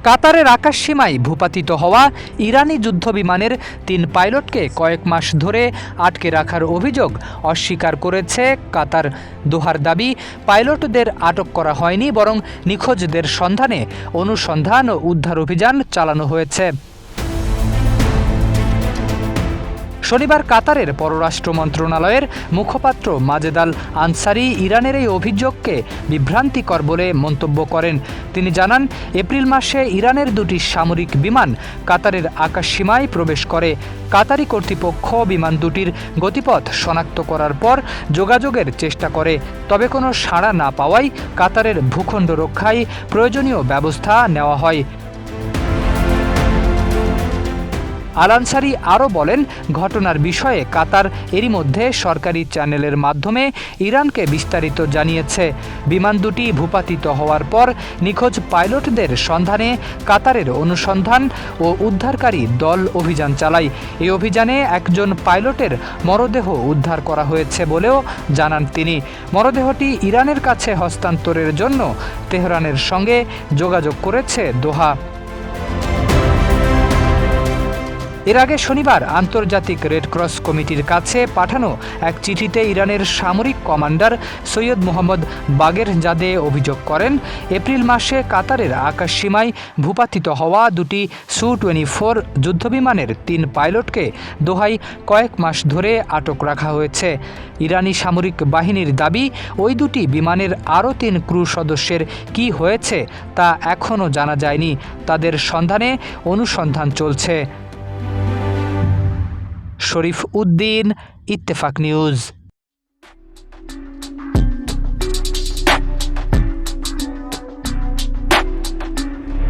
কাতারের আকাশসীমায় ভূপাতিত হওয়া ইরানি যুদ্ধবিমানের ৩ পাইলটকে কয়েক মাস ধরে আটকে রাখার অভিযোগ অস্বীকার করেছে কাতার। দোহার দাবি, পাইলটদের আটক করা হয়নি, বরং নিখোঁজদের সন্ধানে অনুসন্ধান ও উদ্ধার অভিযান চালানো হয়েছে। শনিবার কাতারের পররাষ্ট্র মন্ত্রণালয়ের মুখপাত্র মাজেদ আল আনসারি ইরানের এই অভিযোগকে বিভ্রান্তিকর বলে মন্তব্য করেন। তিনি জানান, এপ্রিল মাসে ইরানের ২টি সামরিক বিমান কাতারের আকাশসীমায় প্রবেশ করে। কাতারি কর্তৃপক্ষ বিমান দুটির গতিপথ শনাক্ত করার পর যোগাযোগের চেষ্টা করে, তবে কোনো সাড়া না পাওয়ায় কাতারের ভূখণ্ড রক্ষায় প্রয়োজনীয় ব্যবস্থা নেওয়া হয়। আল আনসারি আরও বলেন, ঘটনার বিষয়ে কাতার এরই মধ্যে সরকারি চ্যানেলের মাধ্যমে ইরানকে বিস্তারিত জানিয়েছে। বিমান দুটি ভূপাতিত হওয়ার পর নিখোঁজ পাইলটদের সন্ধানে কাতারের অনুসন্ধান ও উদ্ধারকারী দল অভিযান চালায়। এই অভিযানে একজন পাইলটের মরদেহ উদ্ধার করা হয়েছে বলেও জানান তিনি। মরদেহটি ইরানের কাছে হস্তান্তরের জন্য তেহরানের সঙ্গে যোগাযোগ করেছে দোহা। এর আগে শনিবার আন্তর্জাতিক রেডক্রস কমিটির কাছে পাঠানো এক চিঠিতে ইরানের সামরিক কমান্ডার সৈয়দ মোহাম্মদ বাগের জাদে অভিযোগ করেন, এপ্রিল মাসে কাতারের আকাশসীমায় ভূপাতিত হওয়া ২টি সু-24 যুদ্ধবিমানের ৩ পাইলটকে দোহায় কয়েক মাস ধরে আটক রাখা হয়েছে। ইরানি সামরিক বাহিনীর দাবি, ওই ২টি বিমানের আরও ৩ ক্রু সদস্যের কী হয়েছে তা এখনও জানা যায়নি। তাদের সন্ধানে অনুসন্ধান চলছে। শরীফ উদ্দিন, ইত্তেফাক নিউজ।